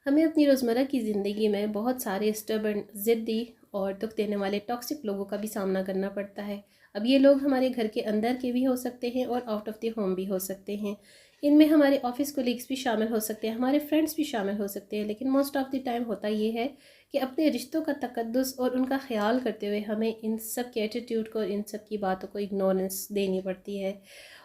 हमें अपनी रोज़मर्रा की ज़िंदगी में बहुत सारे स्टबर्न, ज़िद्दी और दुख देने वाले टॉक्सिक लोगों का भी सामना करना पड़ता है। अब ये लोग हमारे घर के अंदर के भी हो सकते हैं और आउट ऑफ द होम भी हो सकते हैं। इनमें हमारे ऑफिस कोलीग्स भी शामिल हो सकते हैं, हमारे फ्रेंड्स भी शामिल हो सकते हैं, लेकिन मोस्ट ऑफ द टाइम होता ये है कि अपने रिश्तों का तकद्दुस और उनका ख्याल करते हुए हमें इन सब के एटीट्यूड को और इन सब की बातों को इग्नोरेंस देनी पड़ती है।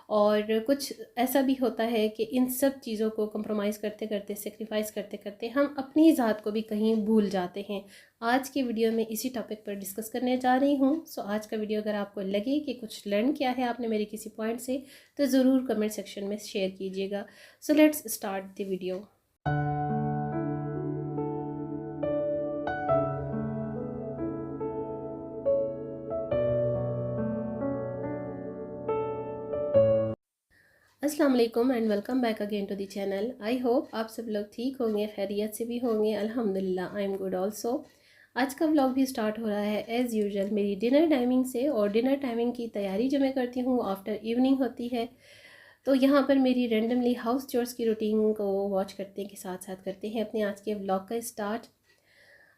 और कुछ ऐसा भी होता है कि इन सब चीज़ों को कंप्रोमाइज़ करते करते, सेक्रीफाइस करते करते हम अपनी ज़ात को भी कहीं भूल जाते हैं। आज की वीडियो में इसी टॉपिक पर डिस्कस करने जा रही हूँ। सो आज का वीडियो अगर आपको लगे कि कुछ लर्न किया है आपने मेरे किसी पॉइंट से, तो ज़रूर कमेंट सेक्शन में शेयर कीजिएगा। So let's start the video. अस्सलाम वालेकुम and welcome back again to the channel. I hope आप सब लोग ठीक होंगे, खैरियत से भी होंगे। अल्हम्दुलिल्लाह आई एम गुड ऑल्सो। आज का व्लॉग भी स्टार्ट हो रहा है एज़ यूजुअल मेरी डिनर टाइमिंग से, और डिनर टाइमिंग की तैयारी जो मैं करती हूँ आफ्टर इवनिंग होती है। तो यहाँ पर मेरी रेंडमली हाउस चोर्स की रूटीन को वॉच करते के साथ साथ करते हैं अपने आज के व्लॉग का स्टार्ट।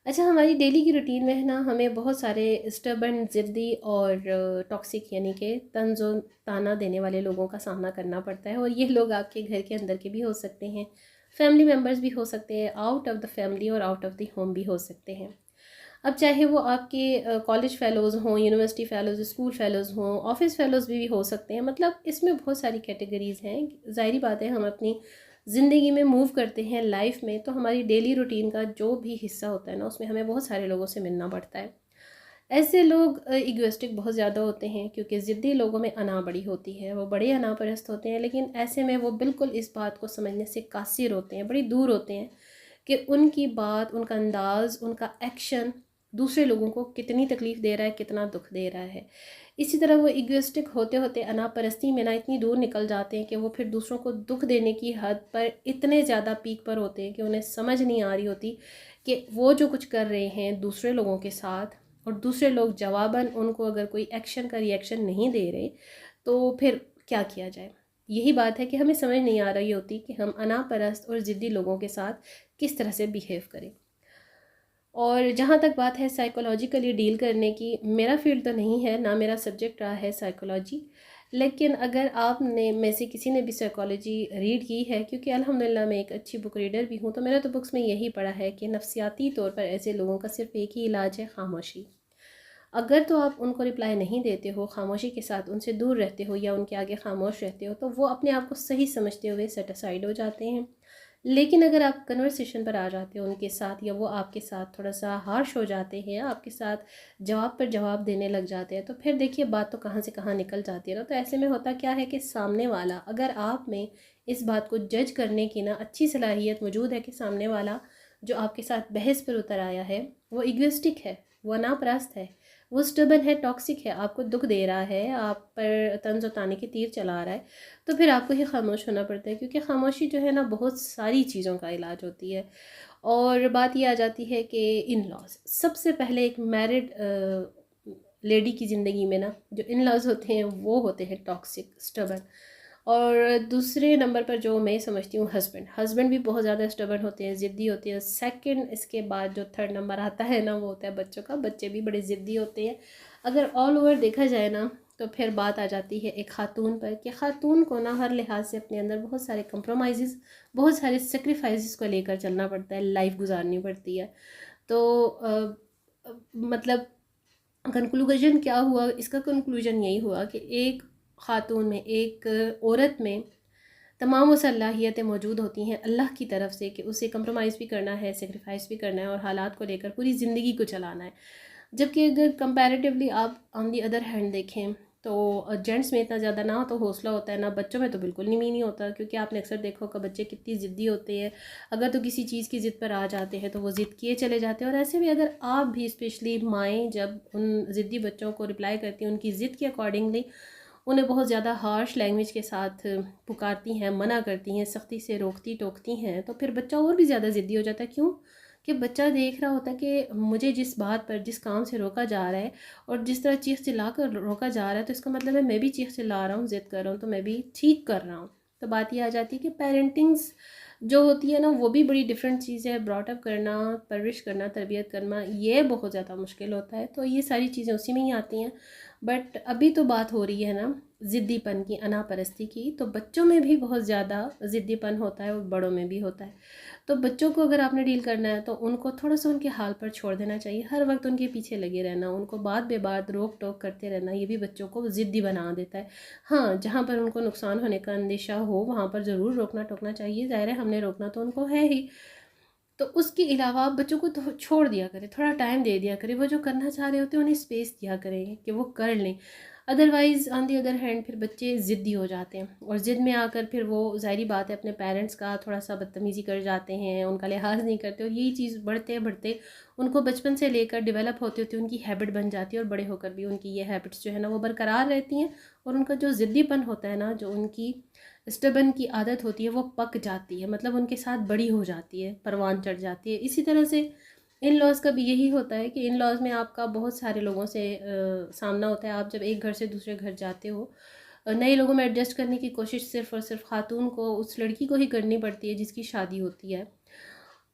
अच्छा, हमारी डेली की रूटीन में है ना, हमें बहुत सारे स्टबर्न, ज़िद्दी और टॉक्सिक यानी कि तंज़ो ताना देने वाले लोगों का सामना करना पड़ता है। और ये लोग आपके घर के अंदर के भी हो सकते हैं, फैमिली मेम्बर्स भी हो सकते हैं, आउट ऑफ द फैमिली और आउट ऑफ द होम भी हो सकते हैं। अब चाहे वो आपके कॉलेज फ़ेलोज़ हों, यूनिवर्सिटी फ़ेलोज़, स्कूल फ़ेलोज़ हों, ऑफ़िस फ़ेलोज़ भी हो सकते हैं। मतलब इसमें बहुत सारी कैटेगरीज़ हैं। ज़ाहिर बात है, हम अपनी ज़िंदगी में मूव करते हैं लाइफ में, तो हमारी डेली रूटीन का जो भी हिस्सा होता है ना, उसमें हमें बहुत सारे लोगों से मिलना पड़ता है। ऐसे लोग इगोइस्टिक बहुत ज़्यादा होते हैं, क्योंकि ज़िद्दी लोगों में अना बड़ी होती है, वो बड़े अनापरस्त होते हैं। लेकिन ऐसे में वो बिल्कुल इस बात को समझने से कासिर होते हैं, बड़ी दूर होते हैं कि उनकी बात, उनका अंदाज़, उनका एक्शन दूसरे लोगों को कितनी तकलीफ़ दे रहा है, कितना दुख दे रहा है। इसी तरह वो इगोइस्टिक होते होते अनापरस्ती में ना इतनी दूर निकल जाते हैं कि वो फिर दूसरों को दुख देने की हद पर इतने ज़्यादा पीक पर होते हैं कि उन्हें समझ नहीं आ रही होती कि वो जो कुछ कर रहे हैं दूसरे लोगों के साथ, और दूसरे लोग जवाबन उनको अगर कोई एक्शन का रिएक्शन नहीं दे रहे, तो फिर क्या किया जाए। यही बात है कि हमें समझ नहीं आ रही होती कि हम अनापरस्त और ज़िद्दी लोगों के साथ किस तरह से बिहेव करें। और जहाँ तक बात है साइकोलॉजिकली डील करने की, मेरा फील्ड तो नहीं है, ना मेरा सब्जेक्ट रहा है साइकोलॉजी। लेकिन अगर आपने में से किसी ने भी साइकोलॉजी रीड की है, क्योंकि अल्हम्दुलिल्लाह मैं एक अच्छी बुक रीडर भी हूँ, तो मैंने तो बुक्स में यही पढ़ा है कि नफ्सियाती तौर पर ऐसे लोगों का सिर्फ एक ही इलाज है, खामोशी। अगर तो आप उनको रिप्लाई नहीं देते हो, खामोशी के साथ उनसे दूर रहते हो या उनके आगे खामोश रहते हो, तो वो अपने आप को सही समझते हुए सेट असाइड हो जाते हैं। लेकिन अगर आप कन्वर्सेशन पर आ जाते हो उनके साथ, या वो आपके साथ थोड़ा सा हार्श हो जाते हैं, आपके साथ जवाब पर जवाब देने लग जाते हैं, तो फिर देखिए बात तो कहाँ से कहाँ निकल जाती है ना। तो ऐसे में होता क्या है कि सामने वाला, अगर आप में इस बात को जज करने की ना अच्छी सलाहियत मौजूद है कि सामने वाला जो आपके साथ बहस पर उतर आया है वो इगोइस्टिक है, वो नापरस्त है, वो स्टबन है, टॉक्सिक है, आपको दुख दे रहा है, आप पर तंज और ताने के तीर चला रहा है, तो फिर आपको ही खामोश होना पड़ता है। क्योंकि खामोशी जो है ना, बहुत सारी चीज़ों का इलाज होती है। और बात ये आ जाती है कि इन लॉज, सबसे पहले एक मैरिड लेडी की ज़िंदगी में ना, जो इन लॉज होते हैं वो होते हैं टॉक्सिक, स्टबन। और दूसरे नंबर पर जो मैं समझती हूँ, हस्बैंड, हस्बैंड भी बहुत ज़्यादा स्टबन होते हैं, ज़िद्दी होते हैं। सेकंड, इसके बाद जो थर्ड नंबर आता है ना, वो होता है बच्चों का। बच्चे भी बड़े ज़िद्दी होते हैं। अगर ऑल ओवर देखा जाए ना, तो फिर बात आ जाती है एक ख़ातून पर, कि ख़ातून को ना हर लिहाज से अपने अंदर बहुत सारे कंप्रोमाइज़, बहुत सारे सेक्रीफाइसेस को लेकर चलना पड़ता है, लाइफ गुजारनी पड़ती है। तो मतलब कंक्लूजन क्या हुआ, इसका कंक्लूजन यही हुआ कि एक ख़ातून में, एक औरत में तमाम वो सलाहियतें मौजूद होती हैं अल्लाह की तरफ से कि उसे कंप्रोमाइज़ भी करना है, सेक्रीफाइस भी करना है, और हालात को लेकर पूरी ज़िंदगी को चलाना है। जबकि अगर कंपैरेटिवली आप ऑन दी अदर हैंड देखें, तो जेंट्स में इतना ज़्यादा ना तो हौसला होता है, ना बच्चों में तो बिल्कुल नहीं होता। क्योंकि आपने अक्सर देखा होगा बच्चे कितनी ज़िद्दी होते हैं। अगर तो किसी चीज़ की ज़िद पर आ जाते हैं तो वो ज़िद किए चले जाते हैं। और ऐसे में अगर आप भी, स्पेशली माएँ, जब उन ज़िद्दी बच्चों को रिप्लाई करती हैं उनकी ज़िद के अकॉर्डिंगली, उन्हें बहुत ज़्यादा हार्श लैंग्वेज के साथ पुकारती हैं, मना करती हैं, सख्ती से रोकती टोकती हैं, तो फिर बच्चा और भी ज़्यादा ज़िद्दी हो जाता है। क्यों? कि बच्चा देख रहा होता है कि मुझे जिस बात पर, जिस काम से रोका जा रहा है, और जिस तरह चीख चिल्ला कर रोका जा रहा है, तो इसका मतलब है मैं भी चीख चिल्ला रहा हूँ, ज़िद कर रहा हूँ, तो मैं भी ठीक कर रहा हूँ। तो बात ये आ जाती है कि पेरेंटिंग्स जो होती है ना, वो भी बड़ी डिफरेंट चीज़ है। ब्रॉट अप करना, परवरिश करना, तरबियत करना, ये बहुत ज़्यादा मुश्किल होता है। तो ये सारी चीज़ें उसी में ही आती हैं। बट अभी तो बात हो रही है ना ज़िद्दीपन की, अनापरस्ती की। तो बच्चों में भी बहुत ज़्यादा ज़िद्दीपन होता है और बड़ों में भी होता है। तो बच्चों को अगर आपने डील करना है तो उनको थोड़ा सा उनके हाल पर छोड़ देना चाहिए। हर वक्त उनके पीछे लगे रहना, उनको बात बे बात रोक टोक करते रहना, ये भी बच्चों को ज़िद्दी बना देता है। हाँ, जहाँ पर उनको नुकसान होने का अंदेशा हो वहाँ पर ज़रूर रोकना टोकना चाहिए। ज़ाहिर है हमने रोकना तो उनको है ही। तो उसके अलावा आप बच्चों को छोड़ दिया करें, थोड़ा टाइम दे दिया करें। वो जो करना चाह रहे होते हैं उन्हें स्पेस दिया करें कि वो कर लें। Otherwise on the other hand फिर बच्चे ज़िद्दी हो जाते हैं और ज़िद में आकर फिर वो ज़ाहिरी बात है अपने पेरेंट्स का थोड़ा सा बदतमीज़ी कर जाते हैं, उनका लिहाज नहीं करते। और यही चीज़ बढ़ते बढ़ते उनको बचपन से लेकर डेवलप होते होते उनकी हैबिट बन जाती है और बड़े होकर भी उनकी ये हैबिट्स जो है ना वो बरकरार रहती हैं। और उनका जो ज़िद्दीपन होता है ना, जो उनकी स्टबन की आदत होती है, वो पक जाती है, मतलब उनके साथ बड़ी हो जाती है, परवान चढ़ जाती है। इसी तरह से इन लॉज़ का भी यही होता है कि इन लॉज़ में आपका बहुत सारे लोगों से सामना होता है। आप जब एक घर से दूसरे घर जाते हो, नए लोगों में एडजस्ट करने की कोशिश सिर्फ़ और सिर्फ खातून को, उस लड़की को ही करनी पड़ती है जिसकी शादी होती है।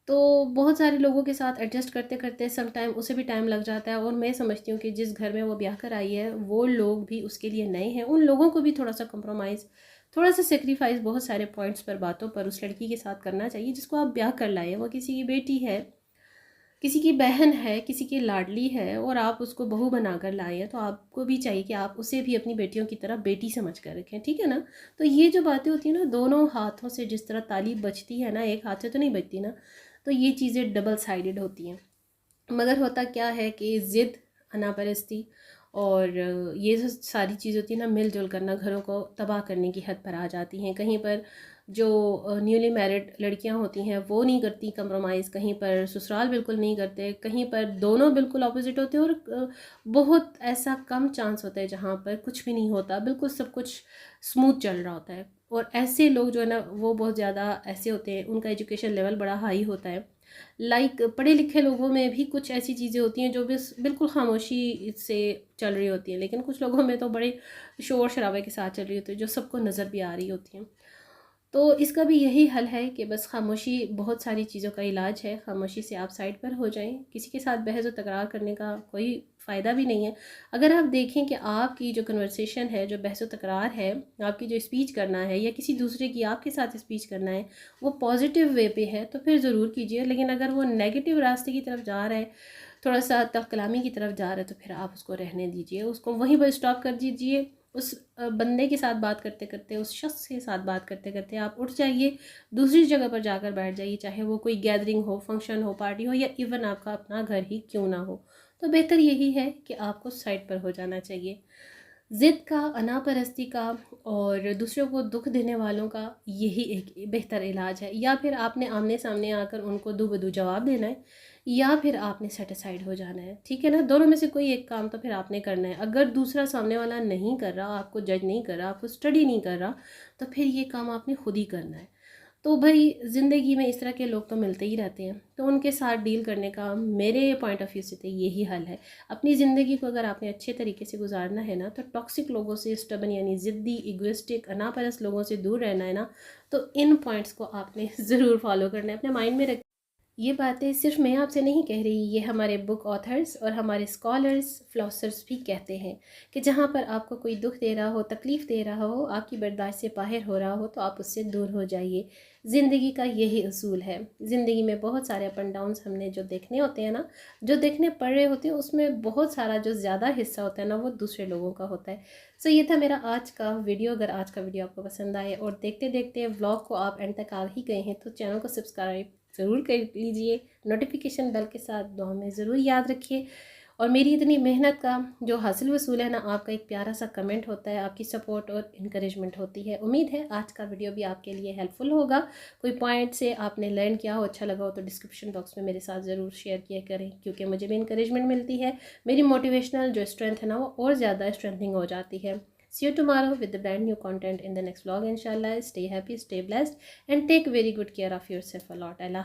तो बहुत सारे लोगों के साथ एडजस्ट करते करते सम टाइम उसे भी टाइम लग जाता है। और मैं समझती हूँ कि जिस घर में वो ब्याह कर आई है वो लोग भी उसके लिए नए हैं, उन लोगों को भी थोड़ा सा कंप्रोमाइज़, थोड़ा सा सेक्रीफाइस बहुत सारे पॉइंट्स पर, बातों पर उस लड़की के साथ करना चाहिए जिसको आप ब्याह कर लाए हैं। वो किसी की बेटी है, किसी की बहन है, किसी की लाडली है और आप उसको बहू बना कर लाए हैं। तो आपको भी चाहिए कि आप उसे भी अपनी बेटियों की तरह बेटी समझ कर रखें, ठीक है ना। तो ये जो बातें होती हैं ना, दोनों हाथों से जिस तरह ताली बजती है ना, एक हाथ से तो नहीं बजती ना। तो ये चीज़ें डबल साइडेड होती हैं। मगर होता क्या है कि ज़िद, अनापरस्ती और ये जो सारी चीज़ होती है ना, मिलजुल करना घरों को तबाह करने की हद पर आ जाती हैं। कहीं पर जो न्यूली मैरिड लड़कियां होती हैं वो नहीं करती कंप्रोमाइज़, कहीं पर ससुराल बिल्कुल नहीं करते, कहीं पर दोनों बिल्कुल ऑपोजिट होते हैं। और बहुत ऐसा कम चांस होता है जहाँ पर कुछ भी नहीं होता, बिल्कुल सब कुछ स्मूथ चल रहा होता है। और ऐसे लोग जो है ना वो बहुत ज़्यादा ऐसे होते हैं, उनका एजुकेशन लेवल बड़ा हाई होता है। पढ़े लिखे लोगों में भी कुछ ऐसी चीज़ें होती हैं जो बस बिल्कुल खामोशी से चल रही होती हैं, लेकिन कुछ लोगों में तो बड़े शोर शराबे के साथ चल रही होती है जो सबको नज़र भी आ रही होती हैं। तो इसका भी यही हल है कि बस खामोशी बहुत सारी चीज़ों का इलाज है। खामोशी से आप साइड पर हो जाएं, किसी के साथ बहस व तकरार करने का कोई फ़ायदा भी नहीं है। अगर आप देखें कि आपकी जो कन्वर्सेशन है, जो बहस व तकरार है, आपकी जो स्पीच करना है या किसी दूसरे की आपके साथ स्पीच करना है, वो पॉजिटिव वे पे है तो फिर ज़रूर कीजिए। लेकिन अगर वो नेगेटिव रास्ते की तरफ जा रहा है, थोड़ा सा तहकलामी की तरफ जा रहा है, तो फिर आप उसको रहने दीजिए, उसको वहीं पर स्टॉप कर दीजिए। उस बंदे के साथ बात करते करते, उस शख्स के साथ बात करते करते आप उठ जाइए, दूसरी जगह पर जाकर बैठ जाइए, चाहे वो कोई गैदरिंग हो, फंक्शन हो, पार्टी हो, या इवन आपका अपना घर ही क्यों ना हो। तो बेहतर यही है कि आपको साइड पर हो जाना चाहिए। ज़िद का, अनापरस्ती का और दूसरों को दुख देने वालों का यही एक बेहतर इलाज है। या फिर आपने आमने सामने आकर उनको दो बदू जवाब देना है, या फिर आपने सेटिसाइड हो जाना है, ठीक है ना। दोनों में से कोई एक काम तो फिर आपने करना है। अगर दूसरा सामने वाला नहीं कर रहा, आपको जज नहीं कर रहा, आपको स्टडी नहीं कर रहा, तो फिर ये काम आपने खुद ही करना है। तो भाई ज़िंदगी में इस तरह के लोग तो मिलते ही रहते हैं, तो उनके साथ डील करने का मेरे पॉइंट ऑफ व्यू से तो यही हल है। अपनी ज़िंदगी को अगर आपने अच्छे तरीके से गुजारना है ना, तो टॉक्सिक लोगों से, स्टबन यानी ज़िद्दी, इगोइस्टिक, अनापरस लोगों से दूर रहना है ना, तो इन पॉइंट्स को आपने ज़रूर फॉलो करना है, अपने माइंड में रख। ये बातें सिर्फ मैं आपसे नहीं कह रही, ये हमारे बुक ऑथर्स और हमारे स्कॉलर्स, फिलोसफर्स भी कहते हैं कि जहाँ पर आपको कोई दुख दे रहा हो, तकलीफ़ दे रहा हो, आपकी बर्दाश्त से बाहर हो रहा हो, तो आप उससे दूर हो जाइए। ज़िंदगी का यही असूल है। ज़िंदगी में बहुत सारे अप एंड डाउन्स हमने जो देखने होते हैं ना, जो देखने पड़ रहे होते हैं, उसमें बहुत सारा जो ज़्यादा हिस्सा होता है ना, वो दूसरे लोगों का होता है। सो ये था मेरा आज का वीडियो। अगर आज का वीडियो आपको पसंद आए और देखते देखते व्लॉग को आप एंड तक आ ही गए हैं, तो चैनल को सब्सक्राइब ज़रूर कर लीजिए, नोटिफिकेशन बेल के साथ दुआ में ज़रूर याद रखिए। और मेरी इतनी मेहनत का जो हासिल वसूल है ना, आपका एक प्यारा सा कमेंट होता है, आपकी सपोर्ट और इनकरेजमेंट होती है। उम्मीद है आज का वीडियो भी आपके लिए हेल्पफुल होगा। कोई पॉइंट से आपने लर्न किया हो, अच्छा लगा हो, तो डिस्क्रिप्शन बॉक्स में मेरे साथ ज़रूर शेयर किया करें, क्योंकि मुझे भी इनकरेजमेंट मिलती है। मेरी मोटिवेशनल जो स्ट्रेंथ है ना, वो और ज़्यादा स्ट्रेंथनिंग हो जाती है। See you tomorrow with the brand new content in the next vlog. Inshallah, stay happy, stay blessed, and take very good care of yourself a lot. Allah